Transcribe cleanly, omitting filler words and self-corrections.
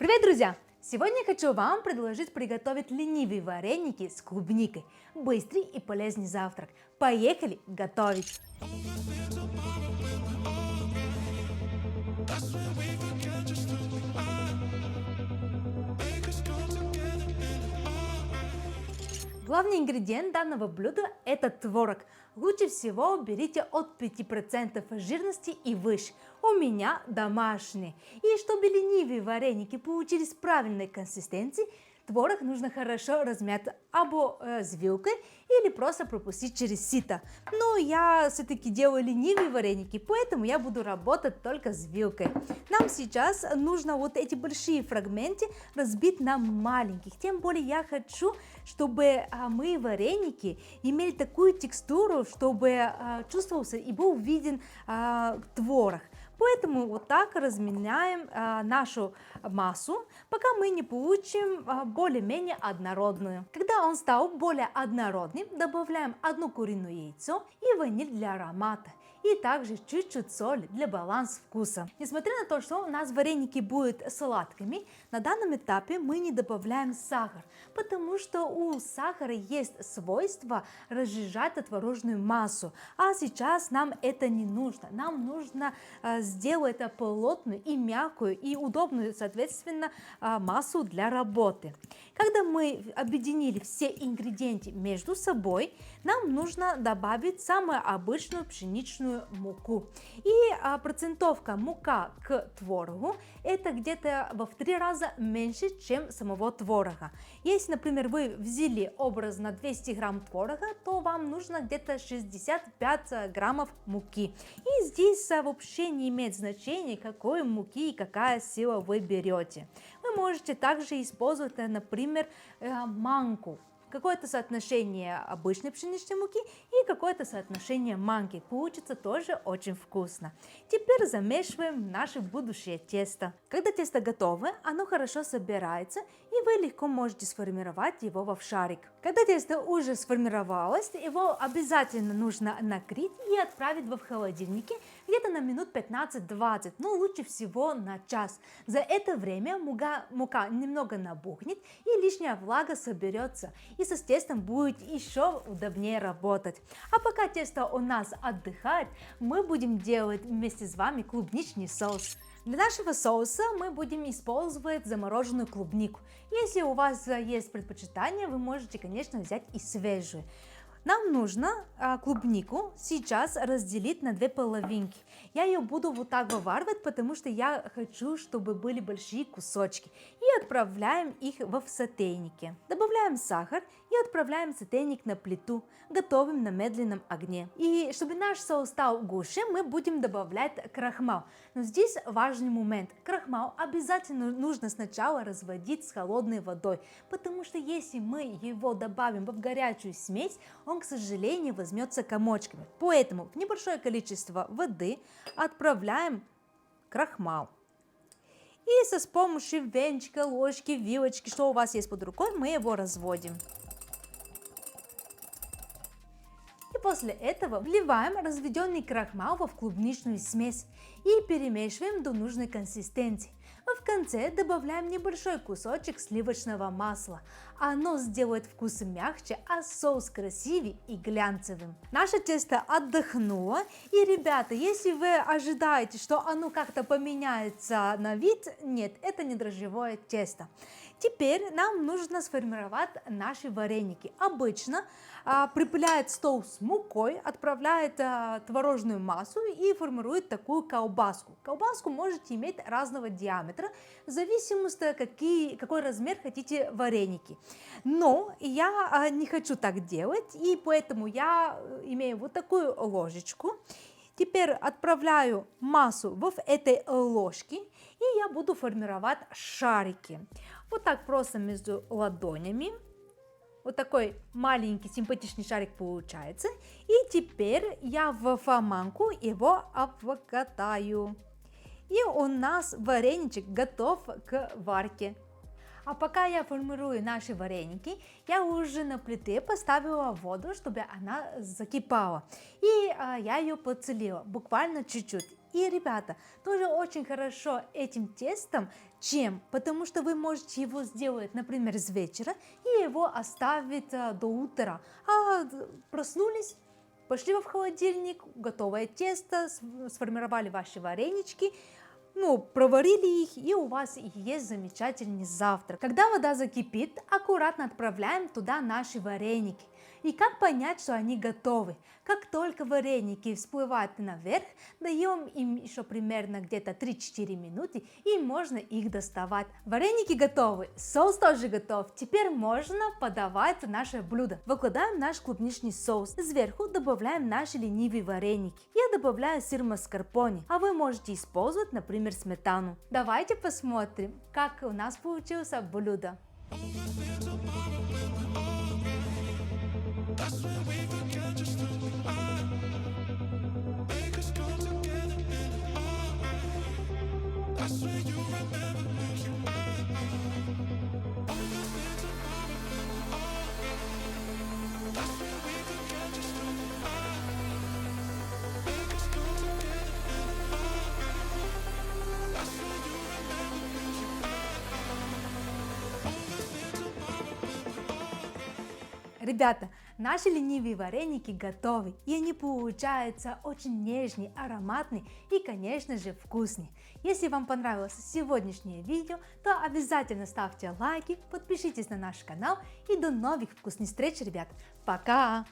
Привет, друзья! Сегодня хочу вам предложить приготовить ленивые вареники с клубникой. Быстрый и полезный завтрак. Поехали готовить! Главный ингредиент данного блюда – это творог. Лучше всего берите от 5% жирности и выше. У меня домашний. И чтобы ленивые вареники получились правильной консистенции, творог нужно хорошо размять с вилкой или просто пропустить через сито. Но я все-таки делаю ленивые вареники, поэтому я буду работать только с вилкой. Нам сейчас нужно вот эти большие фрагменты разбить на маленьких. Тем более я хочу, чтобы мои вареники имели такую текстуру, чтобы чувствовался и был виден творог. Поэтому вот так разменяем нашу массу, пока мы не получим более-менее однородную. Когда он стал более однородным, добавляем одно куриное яйцо и ваниль для аромата. И также чуть-чуть соли для баланса вкуса. Несмотря на то, что у нас вареники будут сладкими, на данном этапе мы не добавляем сахар, потому что у сахара есть свойство разжижать творожную массу. А сейчас нам это не нужно. Нам нужно сделать это плотную и мягкую и удобную, соответственно, массу для работы. Когда мы объединили все ингредиенты между собой, нам нужно добавить самую обычную пшеничную муку. И процентовка мука к творогу это где-то в 3 раза меньше, чем самого творога. Если, например, вы взяли образно 200 грамм творога, то вам нужно где-то 65 граммов муки. И здесь вообще не имеет значения, какой муки и какая сила вы берете. Вы можете также использовать, например, манку. Какое-то соотношение обычной пшеничной муки и какое-то соотношение манки. Получится тоже очень вкусно. Теперь замешиваем наше будущее тесто. Когда тесто готово, оно хорошо собирается, и вы легко можете сформировать его в шарик. Когда тесто уже сформировалось, его обязательно нужно накрыть и отправить в холодильнике где-то на минут 15-20, но лучше всего на час. За это время мука немного набухнет и лишняя влага соберется. И со тестом будет еще удобнее работать. А пока тесто у нас отдыхает, мы будем делать вместе с вами клубничный соус. Для нашего соуса мы будем использовать замороженную клубнику. Если у вас есть предпочитание, вы можете, конечно, взять и свежую. Нам нужно клубнику сейчас разделить на 2 половинки. Я ее буду вот так вываривать, потому что я хочу, чтобы были большие кусочки. И отправляем их в сотейнике. Добавляем сахар и отправляем сотейник на плиту. Готовим на медленном огне. И чтобы наш соус стал гуще, мы будем добавлять крахмал. Но здесь важный момент. Крахмал обязательно нужно сначала разводить с холодной водой, потому что если мы его добавим в горячую смесь, он, к сожалению, возьмется комочками. Поэтому в небольшое количество воды отправляем крахмал. И с помощью венчика, ложки, вилочки, что у вас есть под рукой, мы его разводим. И после этого вливаем разведенный крахмал в клубничную смесь и перемешиваем до нужной консистенции. В конце добавляем небольшой кусочек сливочного масла. Оно сделает вкус мягче, а соус красивее и глянцевым. Наше тесто отдохнуло. И, ребята, если вы ожидаете, что оно как-то поменяется на вид, нет, это не дрожжевое тесто. Теперь нам нужно сформировать наши вареники. Обычно припыляет стол с мукой, отправляет творожную массу и формирует такую колбаску. Колбаску можете иметь разного диаметра, в зависимости, какой размер хотите вареники. Но я не хочу так делать, и поэтому я имею вот такую ложечку. Теперь отправляю массу в этой ложке, и я буду формировать шарики. Вот так просто между ладонями. Вот такой маленький симпатичный шарик получается. И теперь я в манку его обкатаю. И у нас вареничек готов к варке. А пока я формирую наши вареники, я уже на плите поставила воду, чтобы она закипала. И я ее подсолила, буквально чуть-чуть. И, ребята, тоже очень хорошо этим тестом, потому что вы можете его сделать, например, с вечера и его оставить до утра. Проснулись, пошли в холодильник, готовое тесто, сформировали ваши варенички, проварили их, и у вас есть замечательный завтрак. Когда вода закипит, аккуратно отправляем туда наши вареники. И как понять, что они готовы? Как только вареники всплывают наверх, даем им еще примерно где-то 3-4 минуты, и можно их доставать. Вареники готовы, соус тоже готов. Теперь можно подавать наше блюдо. Выкладываем наш клубничный соус. Сверху добавляем наши ленивые вареники. Я добавляю сыр маскарпоне, а вы можете использовать, например, сметану. Давайте посмотрим, как у нас получилось блюдо. Ребята, наши ленивые вареники готовы, и они получаются очень нежные, ароматные и, конечно же, вкусные. Если вам понравилось сегодняшнее видео, то обязательно ставьте лайки, подпишитесь на наш канал, и до новых вкусных встреч, ребят. Пока!